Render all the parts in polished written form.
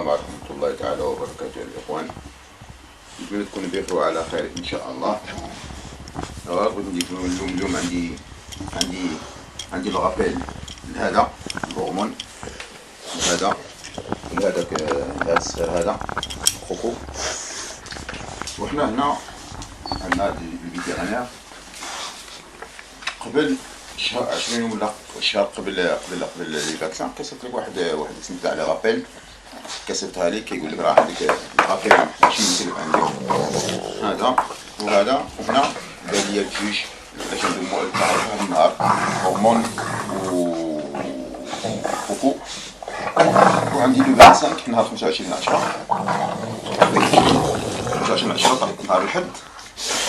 السلام عليكم ورحمة الله تعالى وبركاته الإخوان. نتمنى تكونوا بخير وعلى خير إن شاء الله. بغيت نديكم اليوم عندي الغابيل لهذا الهرمون هذا ولهذاك هذا الصغير هذا خوكو. وحنا هنا عندنا الفيتيرانير قبل شهر 20 ولا شهر قبل لي فاكسان كسبت لك واحد اسم تاع لي غابيل، كسبتها لي كيقول لك راه عندك غابيل ماشي يمكن عندك هذا وهذا. وهنا دار لي الجوج باش ندومو هذا النهار هرمون وكوكو. وعندي لو 25 نهار 25/10 نهار الحد،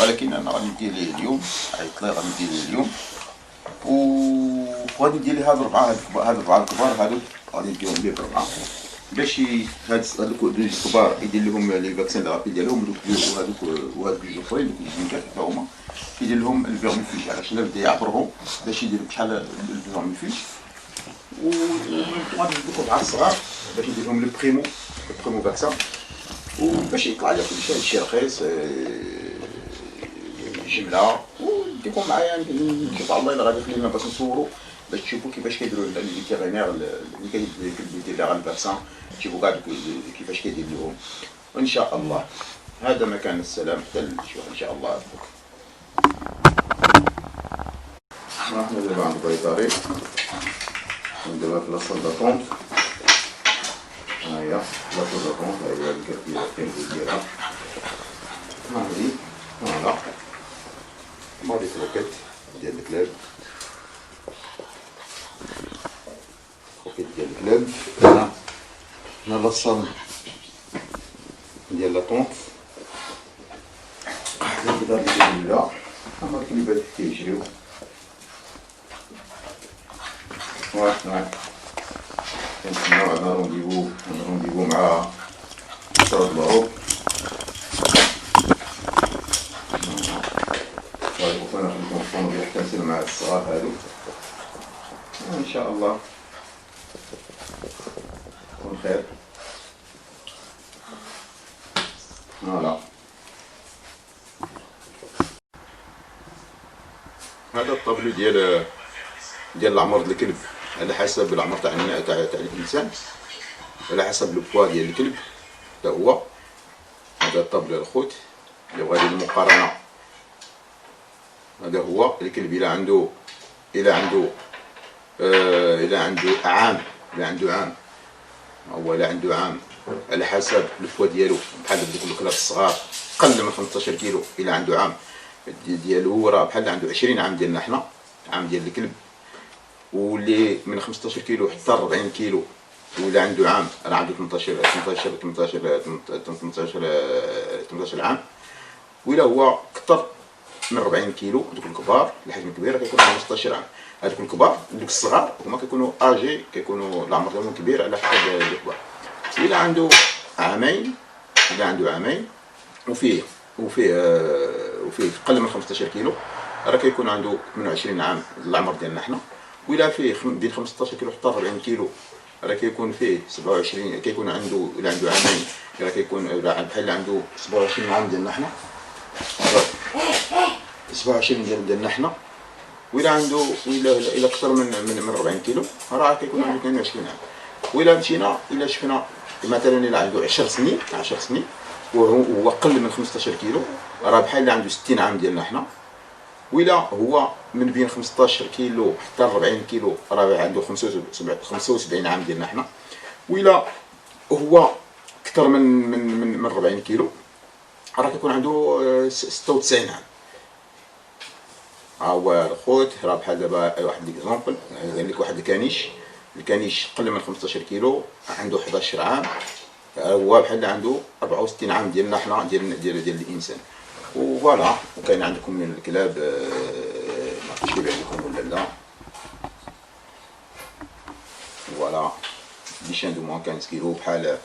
ولكن انا غادي ندير ليه اليوم، عيط لي غادي ندير ليه اليوم. وغادي ندير ليه هاد الربعه الكبار هادو غادي نديرهم ليه بربعه باش هادوك الكبار يدير لهم لي فاكسين رابيد ديالهم، وهادوك جوج اخرين دوك الجينكات حتى هما يدير لهم الفيرميفيج علاش لا بدا يعبرهم باش يدير بشحال الفيرميفيج. وغادي نديرو مع الصغار باش ندير لهم البريمو فاكسان، وباش يطلع لي كلشي هادشي رخيص جمله. ونديكم معايا ان شاء الله الا غادي خلينا باش نصوروا باش تشوفوا كيفاش كيديروا الفيتيرينير اللي كيدير لها الفاكسان، تشوفوا كاع كيفاش كيدير لهم ان شاء الله. هذا مكان السلام حتى نشوف ان شاء الله. حنا دابا عند البيطري نديروها في لاصال داطونت. ها هي لاصال داطونت، ها هي الكرتيه ديالها هادي فوالا. هادي كروكيت ديال الكلاب، كروكيت ديال الكلاب. هنا لاصال ديال لاطونت الكبار اللي كاينين لا هما الكليبات كيجريو. كنتسناو عندنا رونديفو مع شرط الهروب. وأنا خدمت الطوموبيل حتى نسير مع الصغار هادو ان شاء الله يكون خير. فوالا هذا الطابلو ديال العمر ديال الكلب على حسب العمر تاع الانسان، على حسب البوا ديال الكلب حتى هو. هذا الطابلو الخوت اللي بغا يدير المقارنه. هذا هو الكلب الى عنده عام، هو عنده عام على حسب البوا ديالو. بحال دوك الكلاب الصغار قل من 15 كيلو الى عنده عام ديالو راه بحال عنده 20 عام ديالنا حنا، عام ديال الكلب. واللي من 15 كيلو حتى 40 كيلو ولا عنده عام راه عنده 18 عام. ولا هو كثر من 40 كيلو دوك الكبار الحجم الكبير كيكونوا 15 عام. هذوك الكبار دوك الصغار هما كيكونوا اجي، كيكونوا العمر ديالهم كبير على حسب الكبار. الا عنده عامين وفيه قل من 15 كيلو راه كيكون عنده 28 عام العمر ديالنا حنا. وإلا فيه بين 15 كيلو حتى 40 كيلو راه كيكون فيه 27، كيكون عنده إلا عنده عامين راه كيكون بحال عنده 27 عام ديالنا حنا، 27 ديالنا حنا. وإلا عنده إلا أكثر من 40 كيلو راه كيكون عنده 22 عام. وإلا مشينا إلا شفنا مثلا إلا عنده 10 سنين وهو قل من 15 كيلو راه بحال عنده 60 عام ديالنا حنا. وإلا هو من بين 15 كيلو حتى 40 كيلو راه عنده 75 عام ديالنا حنا. وإلا هو أكثر من 40 كيلو راه كيكون عنده 96 عام. ها هو الخوت راه بحال دابا واحد ليكزومبل، قال لك واحد الكانيش قل من 15 كيلو عنده 11 عام، هو بحال عنده 64 عام ديالنا حنا ديال الانسان. وفوالا. وكاين عندكم من الكلاب ما عرفتش يبيع لكم ولا لا. فوالا دي شان دو موان 15 كيلو بحال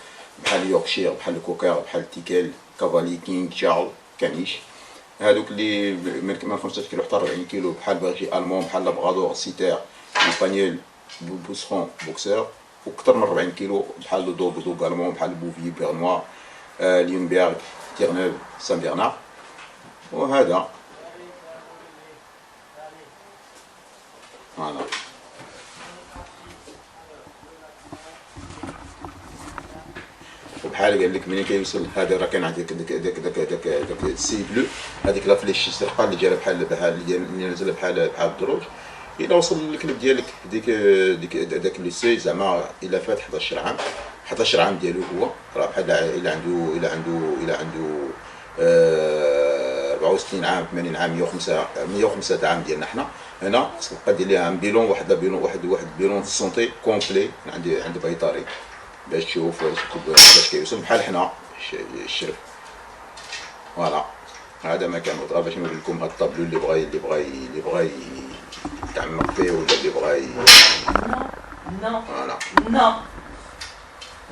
يوركشير، بحال الكوكر، بحال التيكيل، كافالي، كينغ، شارل، كانيش. هادوك اللي من 15 كيلو حتى 40 كيلو بحال باغي المون، بحال لابغادور، سيتير، سبانيول، بوسرون، بوكسور. واكثر من 40 كيلو بحال دو كالمون بحال بوفي بيرنوا ليونبيرغ تيرنوف سان برنار وهذا فوالا. وبحال قال لك ملي كيوصل هذا راه كان عندك داك السي بلو هذيك لا فليش الزرقاء اللي جايه بحال اللي نازله بحال الدروج. الا وصل الكلب ديالك داك لي سي زعما الا فات 11 عام ديالو هو راه بحال الا عنده 64 عام 80 عام 105 عام ديالنا حنا هنا خصك تبقى دير ليها ان بيلون واحد بيلون سونتي كومبلي عند بيطاري باش تشوف باش كيوصل بحال حنا الشرف. فوالا هذا ما كان غير باش نوري لكم هاد الطابلو اللي بغى يتعمق فيه ولا اللي بغى فوالا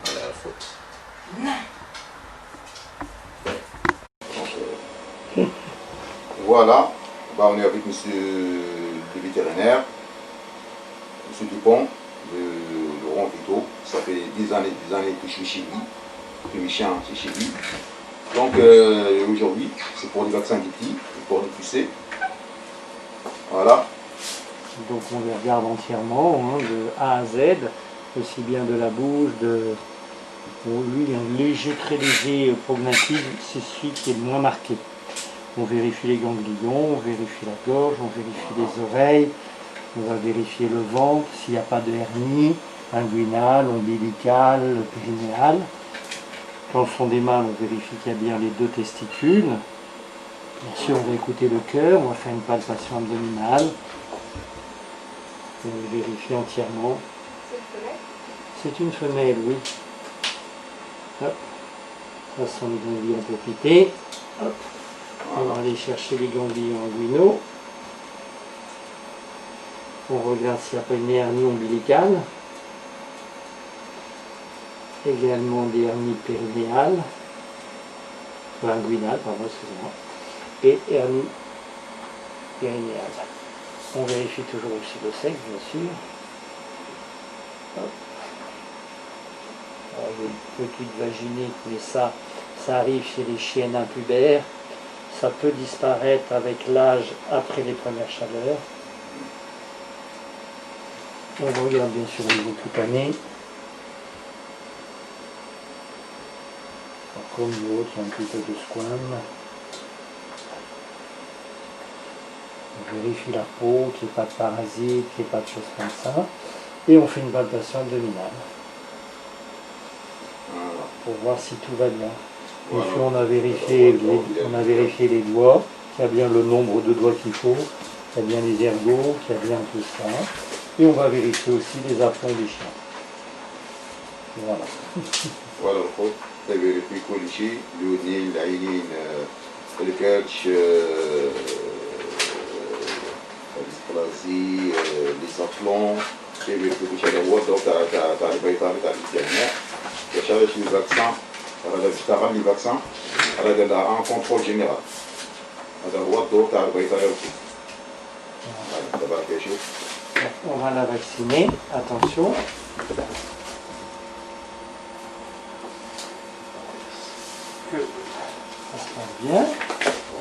على الفوت. Voilà, bah, on est avec monsieur le vétérinaire, monsieur Dupont, Laurent Vito. Ça fait 10 années que je suis chez lui, que mes chiens sont chez lui. Donc aujourd'hui, c'est pour les vaccins des petits, pour les pucer. Voilà. Donc on les regarde entièrement, hein, de A à Z, aussi bien de la bouche, Bon, lui, il a un léger, très léger prognathise, c'est celui qui est le moins marqué. On vérifie les ganglions, on vérifie la gorge, on vérifie les oreilles, on va vérifier le ventre, s'il n'y a pas de hernie, inguinale, ombilicale, périnéale. Dans le fond des mâles, on vérifie qu'il y a bien les 2 testicules. Bien sûr, on va écouter le cœur, on va faire une palpation abdominale. On vérifie entièrement. C'est une femelle, oui. Hop. Ça sont les ganglions popités. Hop. On va aller chercher les ganglions inguinaux. On regarde s'il n'y a pas une hernie ombilicale. Également des hernies périnéales. Inguinales, pardon, excusez-moi. Et hernie périnéale. On vérifie toujours aussi le sexe, bien sûr. Hop. Alors, il y a une petite vaginite, mais ça arrive chez les chiennes impubères. Ça peut disparaître avec l'âge après les premières chaleurs. On regarde bien sûr au niveau cutané. Comme l'autre, il y a un petit peu de squame. On vérifie la peau, qu'il n'y ait pas de parasites, qu'il n'y ait pas de choses comme ça. Et on fait une palpation abdominale. Pour voir si tout va bien. Et puis on a vérifié les doigts, qu'il y a bien le nombre de doigts qu'il faut, qu'il y a bien les ergots, qu'il y a bien tout ça. Et on va vérifier aussi les aplombs des chiens. Voilà. Voilà le خط vérifier كل شيء الودنين العينين الكرش البلازي لي زابلون vérifier كل شيء. هذا هو الدور تاع البيطري تاع الجامع باش هذا شي فاكسان هذا اشتغل لي فاكسان هذا دار لها ان كونترول جينيرال. هذا هو الدور تاع البيطري. دابا كيشوف. On va la vacciner, attention. Que ça se passe bien.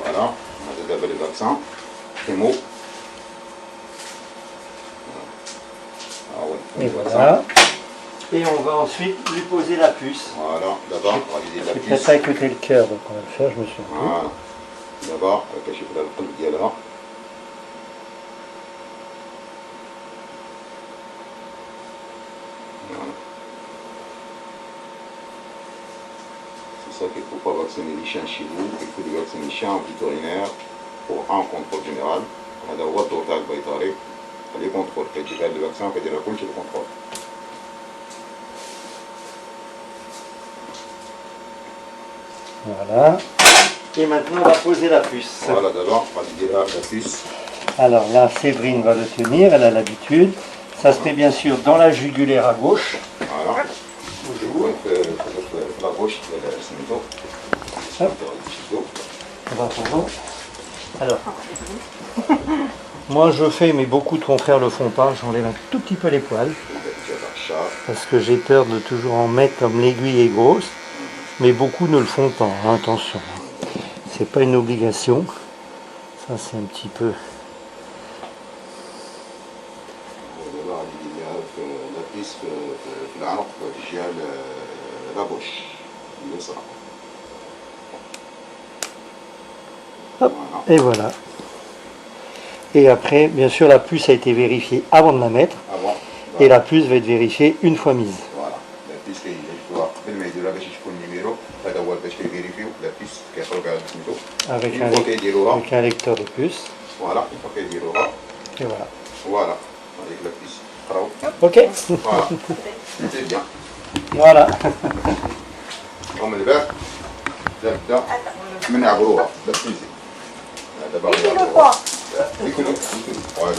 Voilà, on a d'abord les vaccins, Hémo. Et voilà. Et on va ensuite lui poser la puce. Voilà, d'abord, on va lui dire la puce. C'est ça écouter le cœur, donc on va le faire, je me suis dit. Voilà. D'abord, كشف لها القلب ديالها. C'est ça qu'il ne faut pas vacciner les chiens chez vous, il faut vacciner les chiens en vétérinaire pour un contrôle général. هذا هو الدور تاع البيطري. خليه كونترول كيجيب هذا الفاكسان كيدير لها كلشي بالكونترول. Voilà. Et maintenant on va poser la puce. Voilà, d'abord on va lui dire la puce. Alors là, Séverine va le tenir, elle a l'habitude. Ça se met bien sûr dans la jugulaire à gauche. Voilà. La gauche, c'est le dos. On va prendre. Alors, moi je fais, mais beaucoup de confrères le font pas, j'enlève un tout petit peu les poils. parce que j'ai peur de toujours en mettre comme l'aiguille est grosse, mais beaucoup ne le font pas, hein, attention. C'est pas une obligation, ça c'est un petit peu... دابا غادي يدير لها في لابيس في العنق في الجهه لابوش اليسرى. Hop, et voilà. Et après, bien sûr, la puce a été vérifiée avant de la mettre, Avant. et la puce va être vérifiée une fois mise. فوالا لابيس كيجيوها قبل ما يديروها باش يشوفوا النيميرو، هذا هو باش كيفيريفيو لابيس كيعطيو كاع سميتو. Avec un lecteur de puce. فوالا يبقى كيديروها. Et voilà. فوالا هذيك لابيس قراو. Ok. فوالا سي بيان. Voilà. ومن بعد نبدا من نعبروها بالتيزي. دابا غنعبروها. يكونوا فوالا.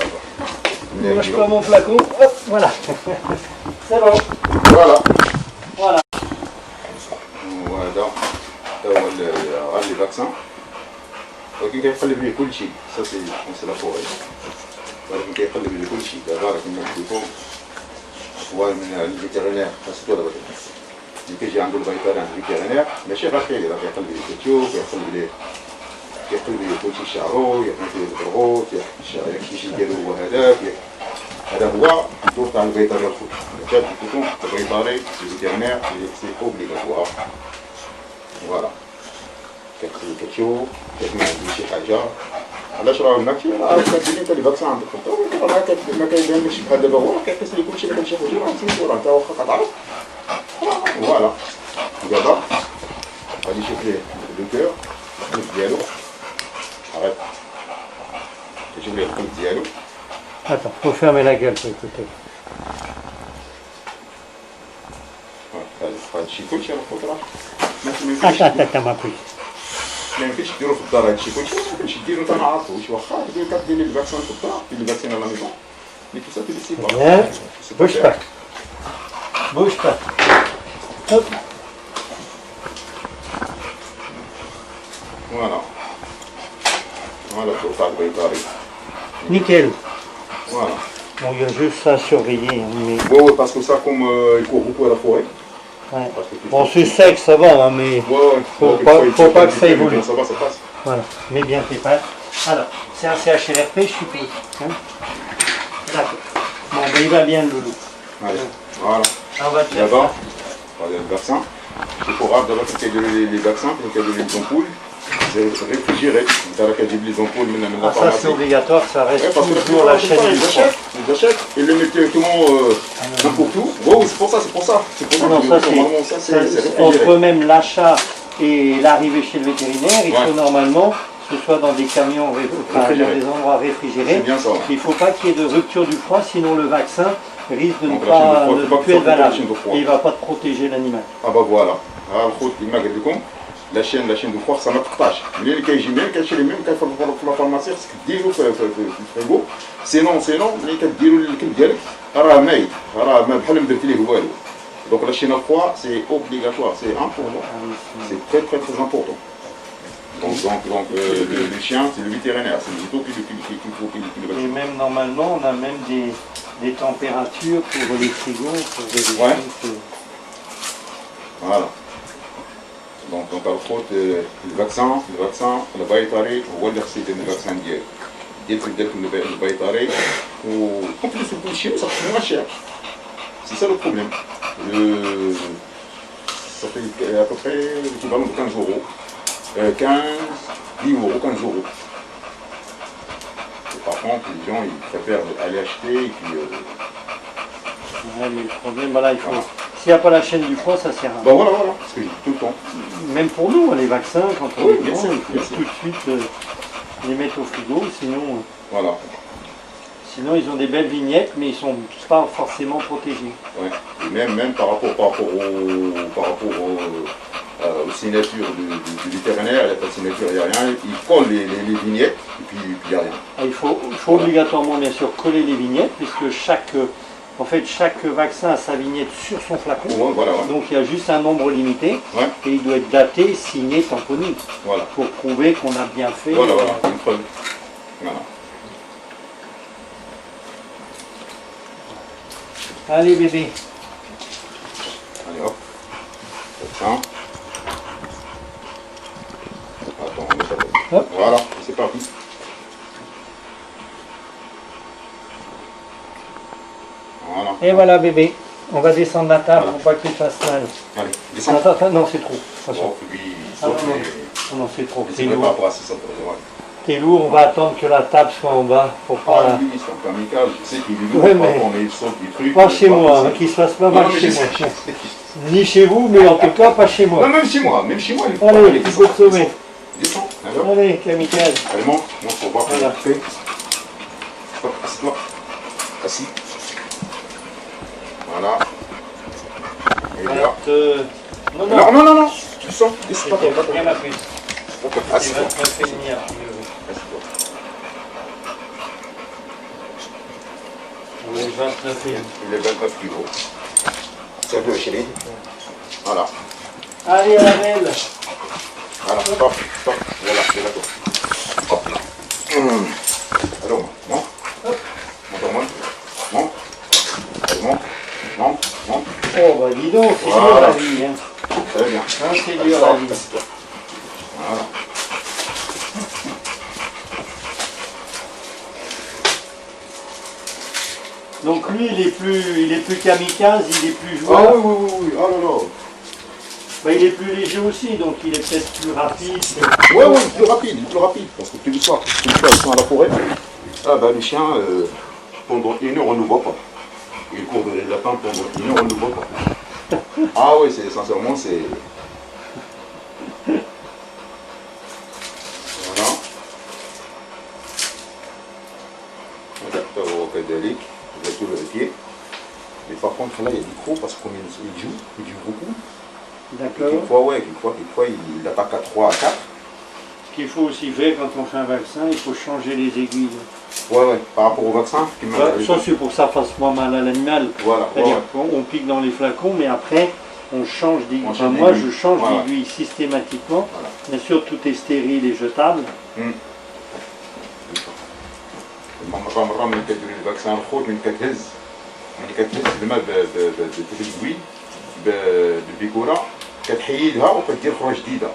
Moi je prends mon flacon. Hop, voilà. C'est bon. فوالا. Voilà. وهذا هو غير لي فاكسان، ولكن كيقلب ليه كل شيء، سا سي لا فوري، ولكن كيقلب ليه كل شيء. دابا راه كما قلت لكم هو من الفيتيرينير خاصو دابا اللي كيجي عنده البيطري عند الفيتيرينير ماشي غير كيدير، راه كيقلب ليه كتشو، كيقلب ليه كلشي شعرو، يعطي ليه البرغوث، الشيشي ديالو هو هذاك، هذا هو الدور تاع البيطري الخوت. كتاب لكم البيطري الفيتيرينير سي اوبليغاتوار. فوالا كتخلي كتشوف كيف ما عندي شي حاجه، علاش راه الماكسي راه كدير انت لي فاكسان عندك في الدار، راه ما كيبانلكش بحال دابا هو كيقيس لي كلشي اللي كنشوفو راه نسيتو، راه انت واخا كتعرف. فوالا دابا غادي يشوف ليه لو كور القلب ديالو، عرفت كيشوف ليه القلب ديالو. Attends, faut fermer la gueule pour écouter. هادشي كلشي راه خوت راه Attends, ma puce. ما يمكنش ديرو في الدار هادشي كلشي، ما يمكنش ديرو حتى ما عرفتوش، واخا كدير لي الفاكسان في الدار، دير لي فاكسين على ميزون، مي تو سا تو ديسي با. Bien. Bouge pas. Bouge pas. Hop. فوالا فوالا الدور تاع البيطري. Nickel. Voilà. Bon, il y a juste ça à surveiller. Hein, mais... Ouais, ouais, parce que ça, comme il court beaucoup à la forêt. Ouais. Parce que Bon, c'est sec, ça va, hein, mais ouais, faut pas que ça évolue. Ça va, ça passe. Voilà, mets bien tes pattes. Alors, c'est un CHRP, je suppose. Hein, d'accord. Bon, ben, il va bien, le loulou. Allez, voilà. On va te faire D'abord, ça. on va le vaccin. Il faut rare d'abord qu'il y ait les vaccins, qu'il y ait les ampoules. C'est réfrigéré. Dans laquelle j'ai les ampoules, maintenant, Ah, ça, c'est obligatoire, ça reste ouais, parce que toujours la chaîne du froid. Ils achètent et les mettent directement n'importe où. Ouais, oui, c'est pour ça, c'est pour ça. C'est pour ça Non, que ça, normalement, ça, c'est réfrigéré. entre même l'achat et l'arrivée chez le vétérinaire, il faut normalement que ce soit dans des camions, dans des endroits réfrigérés. C'est bien ça. Ouais. Il ne faut pas qu'il y ait de rupture du froid, sinon le vaccin risque de ne Donc, pas plus être valable. et Et il ne va pas te protéger l'animal. Ah bah voilà. الخوت كما قلت لكم لا شين دو فوار ما تقطعش، منين كيجي مين كتشري مين في الفارماسي خصك ديرو في الفريغو، سينون ملي كديرو الكلب ديالك راه ميت، راه بحال ما درت ليه والو. دونك لا شين فوا سي اوبليغاتوار، سي امبورطون، سي très important. Donc le chien c'est le vétérinaire, c'est le véto qui le Et même normalement on a même des températures pour les frigos, pour vérifier ouais. que... Voilà. Donc الخوت الفاكسان البيطري هو اللي خصو يدير الفاكسان ديالك البيطري و en plus le chien ça coûte moins cher. C'est ça le problème. Ça fait à peu près l'équivalent de 15 euros. 10 euros, 15 euros. Et par contre, les gens ils préfèrent aller acheter et puis. Ouais, mais le problème, voilà, il faut. Voilà. S'il n'y a pas la chaîne du froid, ça sert à rien. Bah voilà, parce que tout le temps. Même pour nous, les vaccins, quand on les prend, il faut tout de suite les mettre au frigo, sinon. Voilà. Sinon, ils ont des belles vignettes, mais ils ne sont pas forcément protégés. Ouais. Et même par rapport aux signatures du vétérinaire, il n'y a pas de signature, il n'y a rien. Ils collent les vignettes et puis il n'y a rien. Il faut obligatoirement, bien sûr, coller les vignettes, puisque chaque vaccin a sa vignette sur son flacon. Ouais, voilà, ouais. Donc il y a juste un nombre limité. Ouais. Et il doit être daté, signé, tamponné. Voilà. Pour prouver qu'on a bien fait. Voilà, une preuve. Voilà. Allez bébé. Hein. Attends, on met ça comme Hop. voilà, c'est parti. Voilà. Et voilà bébé, on va descendre la table Voilà. pour pas qu'il fasse mal. Allez, descends. Attends, non c'est trop. Attention. Bon, lui, il Ah, saute, non, mais non c'est trop, il t'es se prépare lourd. pour assis, ça pourrait, ouais. T'es lourd, on va attendre que la table soit en bas pour Ah, pas... lui, c'est un kamikaze, je sais qu'il est lourd, Ouais, parfois, mais- on il saute des trucs. Pas chez pas moi, hein, possible. qu'il se fasse pas Non, mal mais chez je moi. sais. Ni chez vous, mais en tout cas pas chez Non, moi. même chez moi, il faut Allez, aller, tu peux te sauver. Descends, alors. Allez, kamikaze. Allez, monte pour voir comment Voilà. tu fais. Hop, assieds-toi. Assis. Voilà. Et là. Non, Non, non, non, non, tu le sens. Descends pas, c'était bien la plus. pas. Assieds-toi. 29 et demi, hein. Assieds-toi. Oui, 29 et demi. Il est 29 kilos. C'est un peu chéri. Voilà. Allez, Annabelle. Voilà, stop, stop. Voilà, c'est d'accord. Hop là. Alors, monte. Monte, monte. Monte. Allez, monte. Monte, monte. Oh, bah dis donc, c'est dur Voilà. la vie. Hein. Très bien. Hein, c'est Allez, dur stop, la vie. assieds-toi. Voilà. Donc lui, il est plus kamikaze, il est plus Ah joueur. oui, oui, oui, oui. Oh là là. Bah, il est plus léger aussi, donc il est peut-être plus rapide. Ouais, ouais, plus rapide, parce que tu le soir, ils sont à la forêt. Ah bah le chien, pendant 1 heure, on ne le voit pas. Il court de les lapins pendant 1 heure, on ne le voit pas. Ah oui, c'est sincèrement, c'est... Voilà. Adapteur au cadalique, je vais tout vérifier. Mais par contre, là, il y a du trop, parce qu'il joue beaucoup. D'accord. Quelquefois, il attaque à 3, à 4. Ce qu'il faut aussi faire quand on fait un vaccin, il faut changer les aiguilles. Ouais, par rapport au vaccin. Qui m'a- Ça, c'est pour que ça fasse moins mal à l'animal. Voilà, C'est-à-dire qu'on pique dans les flacons, mais après, on change d'aiguille. On Enfin, change moi, d'aiguille. je change Voilà. d'aiguille systématiquement. Voilà. Bien sûr, tout est stérile et jetable. مرة من كدير الفاكسان الخوت من كتهز الماء بالتدوي بالبيكورة كتحيدها وكدير خرى جديدة.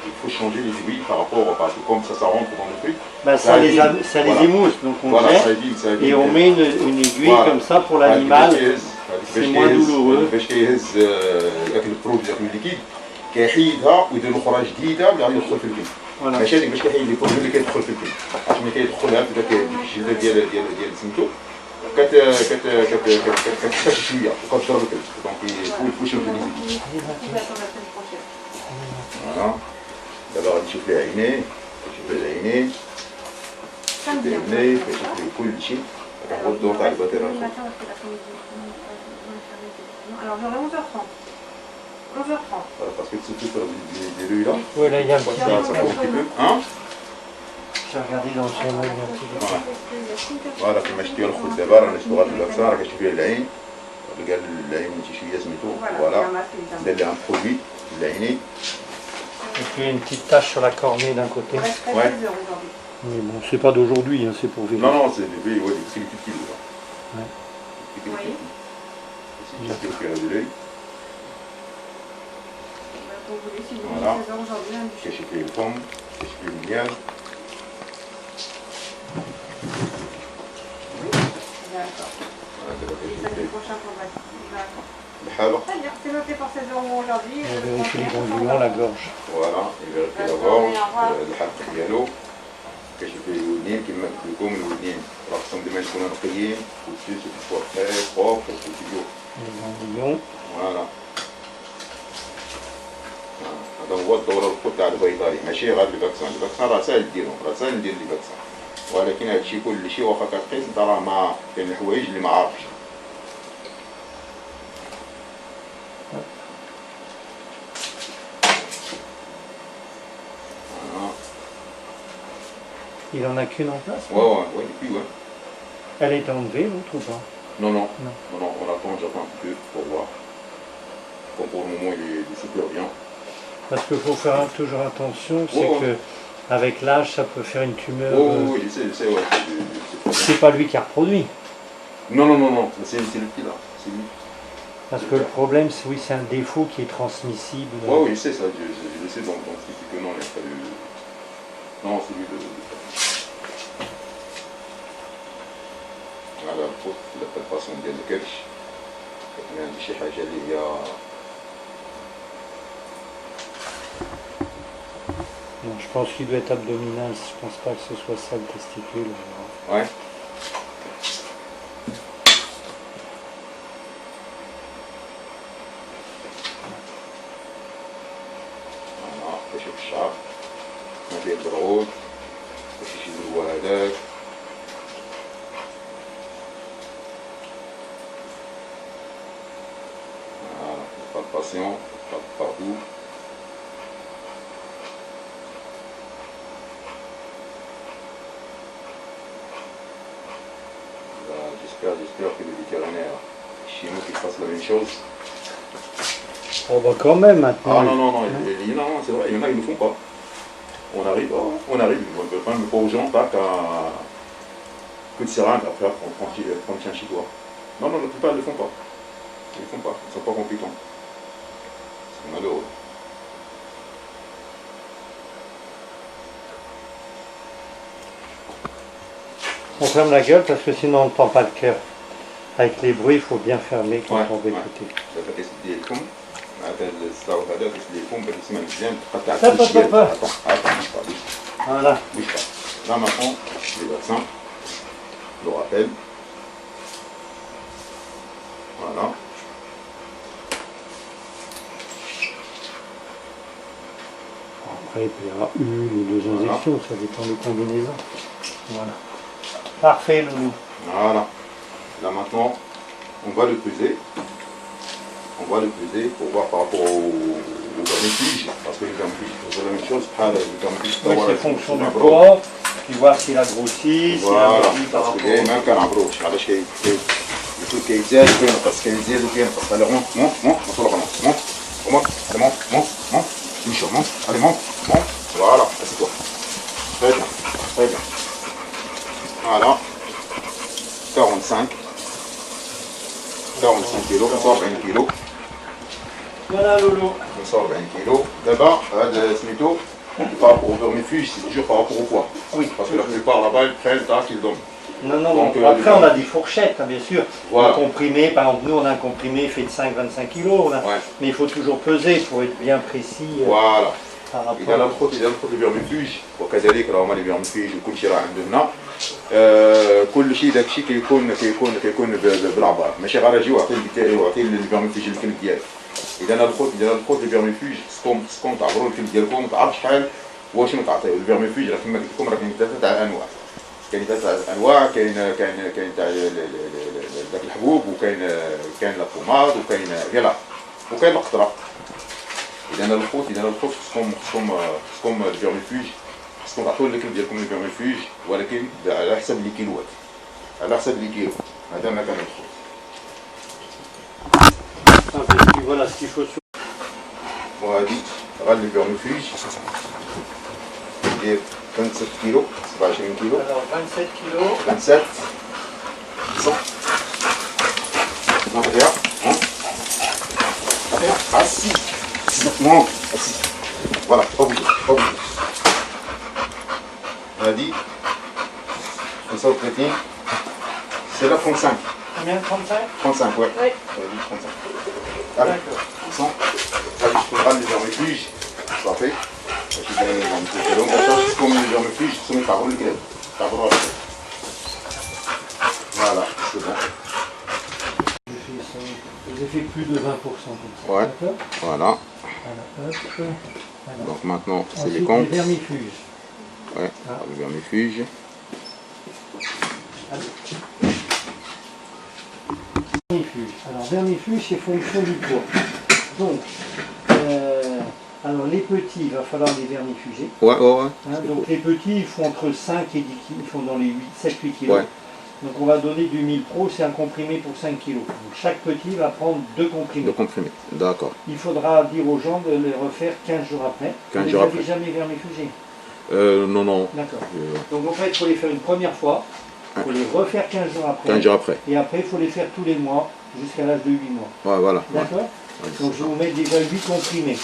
Il faut changer les aiguilles par rapport, parce que comme ça rentre dans le truc. Ben, ça les voilà. émousse, donc on Voilà, jette ça évite. et on met une aiguille Voilà. comme ça pour l'animal. c'est moins douloureux. باش كيهز ذاك البرود ذاك الليكيد كيحيدها ويدير له خرى جديدة اللي غادي يدخل في الفم. Voilà. ماشي هذيك باش كيحيد لي البرود اللي كيدخل في الفم. عشان ملي كيدخلها في ذاك الجلدة ديال سميتو كتخف شوية وكتضرب الكلب. دونك il faut changer les aiguilles. Voilà. دابا غادي نشوف ليه عينيه، كنشوف ليه العينين، كنشوف ليه البناي، كنشوف ليه كلشي، كنحط الدور تاع الباتيرة. Alors j'aurai 11h30. 11h30. Voilà, parce que surtout sur les rues là, Ouais, là, il y a un petit ça court un petit peu. Hein? J'ai regardé dans le schéma, il y a un petit peu. Voilà, كيما شتي الخوت دابا رانا نشوفوها في الباكسان، راه كتشوف فيها العين، قال العين شي شوية سميتو، فوالا، دار لها ان برودوي العينين. Et puis une petite tache sur la cornée d'un côté. Il reste 13 Ouais. heures aujourd'hui. Mais bon, c'est pas d'aujourd'hui, hein, c'est pour vérifier. Non, non, c'est des bébés, ouais, c'est les petites kilos là. Ouais. C'est les Oui. C'est juste au cœur de l'œil, Vous voulez, si vous voulez Voilà. 16 heures aujourd'hui, lundi. cacher les pommes, cacher les mignonnes. D'accord. Voilà, c'est Et la samedi cacher prochain pour le vaccin. D'accord. الحالة. Très bien, c'est noté pour 16 heures aujourd'hui. On vérifie les ganglions, la gorge. فوالا يفيريفي لا غورج الحلق ديالو كيشوف ليه الودنين كيما قلت لكم الودنين راه خصهم ديما يكونوا نقيين والسوس يكون تري بروبر وتيجيو Les ganglions. فوالا هذا هو الدور الخط تاع البيطري ماشي غير الفاكسان راه ساهل ديرهم راه ساهل ندير لي فاكسان ولكن هادشي كلشي واخا كتقيس انت راه ما كاين الحوايج اللي ما عارفش. Il en a qu'une en place. Ouais, depuis, ouais. Elle est enlevée, l'autre ou pas? Non, Non. on attend, j'attends un peu pour voir. Comme pour le moment, il est super bien. Parce qu'il faut faire toujours attention, c'est Ouais, que avec l'âge, ça peut faire une tumeur. Oui, je sais, ouais. C'est pas lui qui a reproduit. Non, c'est le petit là, c'est lui. Parce que le problème, c'est oui, c'est un défaut qui est transmissible. Ouais, oui, je sais ça, je sais dans le truc que non, il n'y a pas eu. Non, celui de. على الخط البالباسيون ديال الكرش كتبان عندي شي حاجة اللي هي Non, je pense qu'il doit être abdominal, je pense pas que ce soit ça le testicule. ouais. فوالا كنشوف الشعر ما فيه البرود باش يجي هو هذاك palpation, partout. J'espère que le vétérinaire chez nous qu'il fasse la même chose. Oh bah quand même maintenant. Ah non, c'est vrai, il y en a qui ne le font pas. On arrive, on peut pas même pas aux gens, pas qu'à que de seringue, après on prend tien chez toi. Non, la plupart ne le font pas. Ils ne le font pas, ils ne sont pas compétents. C'est malheureux. On ferme la gueule parce que sinon on n'entend pas le cœur. Avec les bruits, il faut bien fermer quand on va écouter. Voilà. Là maintenant, les vaccins, le rappel. Voilà. Après, il peut y avoir une ou deux injections, ça dépend des combinaisons. Voilà. Parfait, Loulou. Voilà. Là maintenant, on va le peser. On va le peser pour voir par rapport au vermifuge. Parce que le vermifuge, c'est la même chose. Oui, c'est fonction du corps, puis voir s'il a grossi, s'il a grossi par rapport au... même quand on broche, le truc qui est zéro, parce qu'il est zéro, parce que monte, Michel, monte, allez, monte, voilà, assieds-toi. Très bien. Voilà, 45 kilos, 140 kilos. Voilà, Loulou. 140 kilos. D'abord, Smito, par rapport au vermifuge, c'est toujours par rapport au poids. Oui. Parce que la plupart là-bas, ils prennent, ils donnent. Non, Donc, après on a des fourchettes, hein, bien sûr. Voilà. Un comprimé, par exemple, nous on a un comprimé fait de 5-25 kilos, mais il faut toujours peser pour être bien précis. Voilà. par rapport إذا ناخذ الفيرميفوج وكذلك راهما لي فيرميفوج وكل شيء راه عندنا هنا كل شيء داك الشيء كيكون بالعبار ماشي غير اجي واعطي الفيرميفوج الكلب ديالك اذا ناخذ الفيرميفوج سكون تعبروا الكلب ديالكم تعرف شحال واش تعطيو الفيرميفوج راه كما قلت لكم راه كاين ثلاثه انواع كاين ثلاثه انواع كاين تاع داك الحبوب وكاين لا بوماد وكاين فيلا وكاين القطره إذا الخوف سكوم الفيرميفوج سكوم تعطيو الكلب ديالكم الفيرميفوج ولكن على حسب لي كيلوات على حسب لي كيلو هذا ما كان الخوف. Voilà ce qu'il faut. وهذه غالي الفيرميفوج ديال 27 كيلو 27 كيلو. Alors 27 kilos. 27 100 derrière assis. Non, assis. Voilà, pas bouger. On a dit, ça au crétin, c'est là 35. Combien 35? 35, ouais. Oui. On a dit 35. Allez, 100. Allez, je peux ramener les vermifuges. Parfait. Je vais donner les vermifuges. Donc, on cherche comme les vermifuges, ce sont les paroles de voilà, c'est bon. J'ai fait plus de 20% comme ça. Ouais. Voilà. Voilà, voilà. Donc maintenant, c'est ensuite, les comptes. Les vermifuges. Ouais, le vermifuge. Vermifuge. Alors, vermifuge, c'est fonction du poids. Donc, alors les petits, il va falloir les vermifuger. Ouais. Hein, donc les petits, ils font entre 5 et 10 kg, ils font dans les 7-8 kg. Ouais. Donc on va donner du 1000 Pro, c'est un comprimé pour 5 kg. Donc chaque petit va prendre 2 comprimés. 2 comprimés, d'accord. Il faudra dire aux gens de les refaire 15 jours après. 15 Vous jours les après. avez jamais vermifugés? Non. D'accord. Donc en fait, il faut les faire une première fois. Il faut les refaire 15 jours après. 15 jours après. Et après, il faut les faire tous les mois, jusqu'à l'âge de 8 mois. Ouais, voilà. Ouais. D'accord. Ouais, Donc je vous mets déjà 8 comprimés.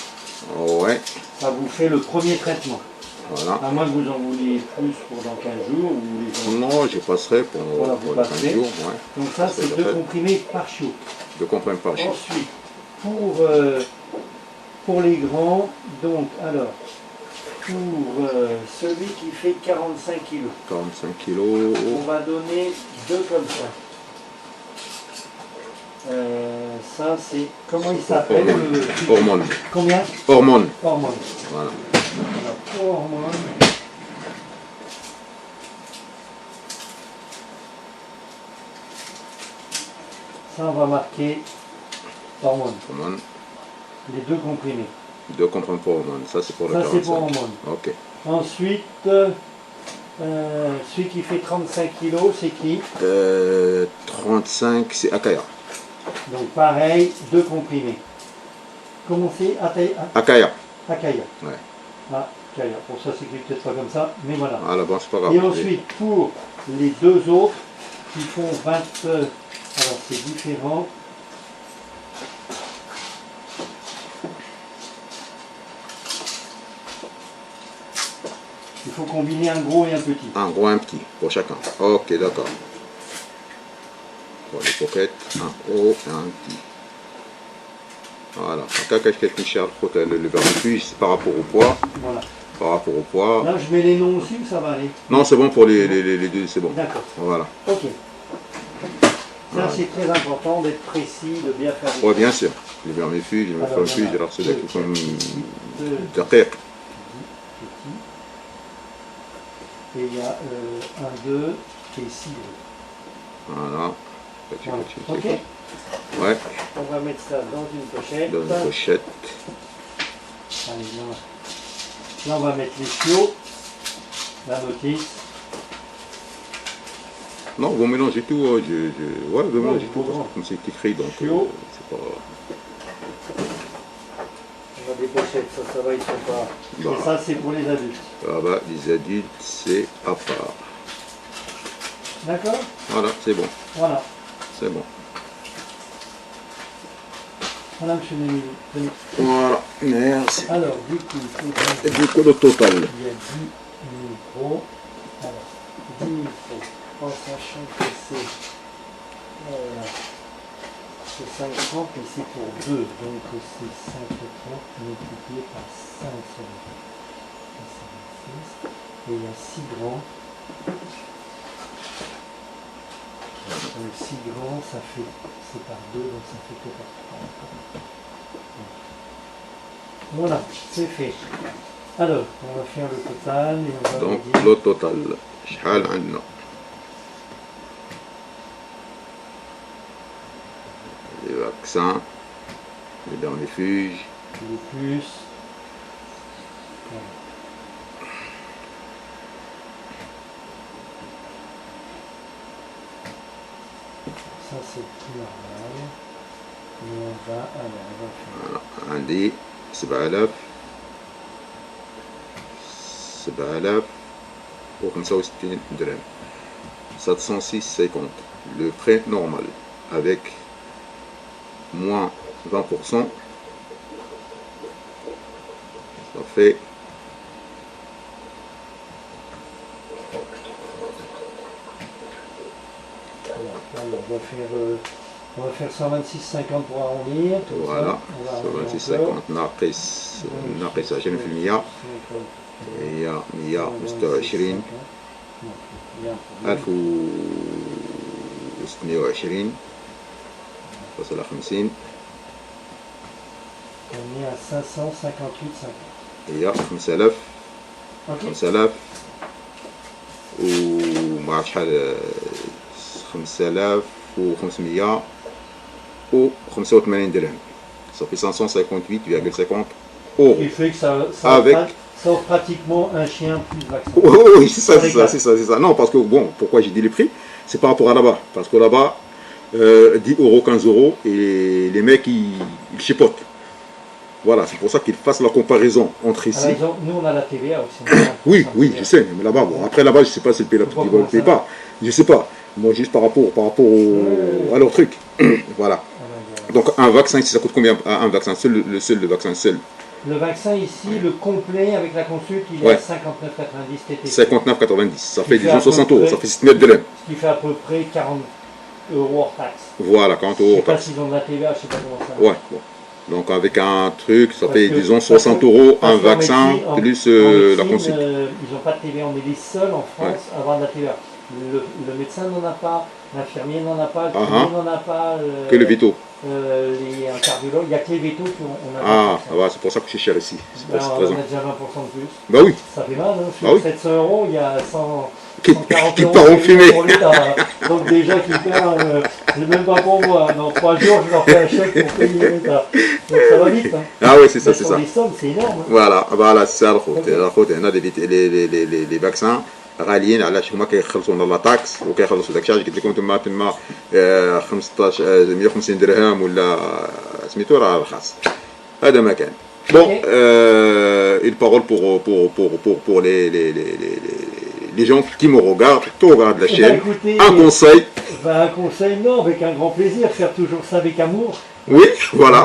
ouais, Ça vous fait le premier traitement. voilà. À moins que vous en vouliez plus pour dans 15 jours. Ou vous les en... Non, je passerai pour, Voilà, pour vous les 15 passez. jours. Ouais. Donc ça, Ça c'est fait 2 fait. comprimés par chiot. De comprendre par chiot. Ensuite, pour les grands, donc alors, pour celui qui fait 45 kg, 45 kilos. on va donner 2 comme ça. Ça c'est, comment il s'appelle le... Hormones. Combien? Hormones. Hormone. Voilà. Alors, pour hormone, ça on va marquer hormone, Hormones. les 2 comprimés. De comprendre pour hormones. Ça, c'est pour le Ça 45. c'est pour hormone. Ok. Ensuite, celui qui fait 35 kg, c'est qui? 35, c'est Akaya. Donc pareil, 2 comprimés. Comment c'est? Akaya. Akaya. Ouais. Ah, Akaya. Pour ça, c'est peut-être pas comme ça, mais voilà. Ah, là, bon, c'est pas grave. Et ensuite, pour les 2 autres, qui font 20... alors, c'est différent. Il faut combiner un gros et un petit. Un gros, un petit, pour chacun. Ok, d'accord. Pour les pockets, un gros et un petit. Voilà. Qu'est-ce que je cherche le vermifuge, c'est par rapport au poids. Voilà. Par rapport au poids. Là, je mets les noms aussi ou ça va aller? Non, c'est bon pour les deux, c'est bon. D'accord. Voilà. Ok. Voilà. Ça, c'est très important d'être précis, de bien faire. Oui, bien sûr. Les vermifuges, les Alors, vermifuges, voilà. alors c'est là qui font Deux de rire. petits. Et il y a 1, 2 et 6 gros. Voilà. Voilà. Ok. Ouais, On va mettre ça dans une pochette. dans une pochette. Allez, là, on va mettre les chiots, la notice. Non, vous mélangez tout. Ouais, vous mélangez tout. bon. Comme c'est écrit, donc Chiot. c'est pas. On a des pochettes, ça va, ils sont pas. Voilà. Et ça, c'est pour les adultes. Ah bah, les adultes, c'est à part. D'accord? Voilà, c'est bon. Voilà. C'est bon. Voilà, monsieur Némili. Venez. Voilà, merci. Alors, du coup, Et du coup, le total. il y a 10 micros. Alors, 10 micros. En sachant que c'est 5,30, mais c'est pour 2. Donc, c'est 5,30 multiplié par 5 sur le. Et il y a 6 grands. Donc 6 grands, ça fait, c'est par 2, donc ça fait que par 3. Voilà, c'est fait. Alors, on va faire le total et on va Donc, dire... le total. شحال عندنا؟ Les vaccins, les vermifuges. les plus. Voilà. Ça c'est plus normal. Mais on va faire. Voilà. عندي 7000 7065 درهم 706,50 le prix normal avec moins 20%, ça fait On va faire 126,50 pour arrondir. voilà 126,50 ناقص 20% هي 126 1620 فاصلة 50 On est à 558,50. هي 5000 Ok. 5000 وما عرفت شحال 5500 و 85 درهم صافي 558,50 euros. Il fait que ça Avec- ça offre pratiquement un chien plus vaccin. Oui, c'est ça, c'est ça, c'est ça, c'est ça. Non, parce que bon, pourquoi j'ai dit les prix? C'est par rapport à là-bas. Parce que là-bas, 10 euros, 15 euros, et les mecs, ils chipotent. Voilà, c'est pour ça qu'ils fassent la comparaison entre ici. Alors, nous, on a la TVA aussi. Oui, oui, je sais, mais là-bas, bon, après là-bas, je sais pas si le pays là, Faut pas ils ne le commencer payent pas. Je sais pas. Moi, juste par rapport à leur truc. Voilà. Donc, un vaccin ici, ça coûte combien? Un vaccin seul, le vaccin seul. Le vaccin ici, le complet avec la consulte, il est Ouais. à 59,90 TTC. 59,90. Ça fait Qui fait à disons 60 peu euros. près- Ça fait 6 mètres de laine. Ce qui fait à peu près 40 euros hors taxe. Voilà, 40 Je euros. sais pas s'ils ont de la TVA, je sais pas comment ça marche. Ouais. Bon. Donc, avec un truc, ça Parce fait que- disons parce 60 que- euros, parce un qu'en vaccin, médecine- en- plus en la médecine, consulte. ils n'ont pas de TVA, on est les seuls en France à avoir de la TVA. Le médecin n'en a pas, l'infirmier n'en a pas, le kiné n'en a pas, Que le veto. un cardiologue, il n'y a que les vétos qui ont on a Ah, 20%. ouais, c'est pour ça que c'est cher ici. C'est pour Ben, cette on raison. a déjà 20% de plus. Bah oui. Ça fait mal, hein. Sur Ah oui. 700 euros, il y a 100, Qui 140 qui euros part en de fumée. pour l'État. Donc déjà qui perd, c'est même pas pour moi. Dans 3 jours, je leur fais un chèque pour payer l'État. Donc ça va vite. Hein. Ah oui, c'est ça, Mais c'est sur ça. les sommes, c'est énorme. Hein. Voilà, c'est ça le خوت. الخوت هنا les vaccins غاليين علاش هما كيخلصوا لنا لا تاكس وكيخلصوا داك الشيء قلت لكم تما 15 150 درهم ولا سميتو راه رخاص. هذا ما كان. Bon, une parole pour les gens qui me regardent, qui regardent la chaîne. Écoutez, Un conseil, un conseil, non, avec un grand plaisir, faire toujours ça avec amour. oui, voilà.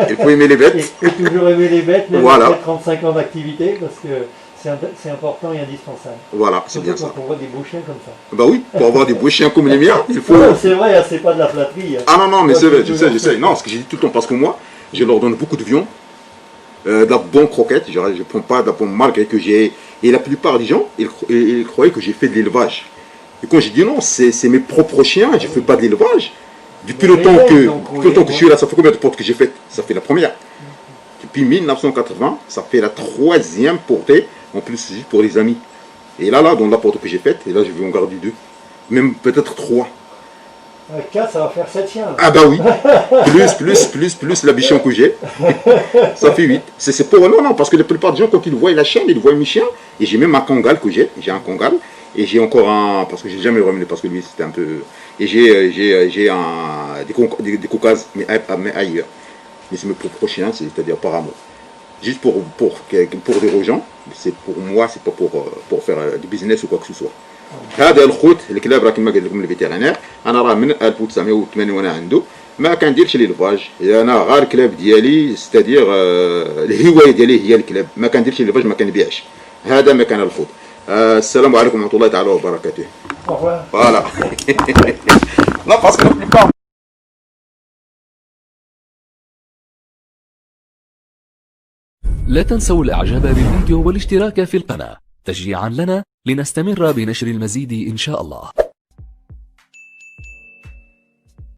Il faut aimer les bêtes. Et toujours aimer les bêtes, même Voilà. après 35 ans d'activité, parce que c'est important et indispensable. Voilà, c'est bien Surtout ça. quand on voit des beaux chiens comme ça. Bah oui, pour avoir des beaux chiens comme les miens, il faut. Non, c'est vrai, hein, c'est pas de la flatterie. Hein. Ah non, mais Moi, c'est vrai, je je sais. Non, ce que j'ai dit tout le temps, parce que moi, je leur donne beaucoup de viande, de la bonne croquette, je ne prends pas de la bonne malgré que j'ai. Et la plupart des gens, ils croyaient que j'ai fait de l'élevage. Et quand j'ai dit non, c'est mes propres chiens, je ne fais pas de l'élevage. Depuis le temps que je suis là, ça fait combien de portes que j'ai faites? Ça fait la première. Depuis 1980, ça fait la 3e portée, en plus juste pour les amis. Et là, dans la porte que j'ai faite, et là, je vais en garder 2. Même peut-être 3. 4, ça va faire 7 chiens. Là. Ah bah oui, plus la bichon que j'ai, ça fait 8. C'est pour non, parce que la plupart des gens, quand ils voient la chaîne, ils voient mes chiens, et j'ai même un kangal que j'ai un kangal, et j'ai encore un, parce que j'ai jamais ramené, parce que lui c'était un peu, et j'ai des caucases, mais ailleurs. Mais c'est mes propres chiens, c'est-à-dire par amour. Juste pour des gens, c'est pour moi, c'est pas pour faire du business ou quoi que ce soit. هذا الخوت الكلاب راه كما قال لكم الفيتيرينير انا راه من 1980 وانا عنده ما كنديرش ليلفاج انا غير الكلاب ديالي ستادير الهوايه ديالي هي الكلاب ما كنديرش ليلفاج ما كنبيعش هذا ما كان الخوت السلام عليكم ورحمه الله تعالى وبركاته Au revoir. فوالا لا باسكو لا تنسوا الاعجاب بالفيديو والاشتراك في القناة تشجيعا لنا لنستمر بنشر المزيد إن شاء الله.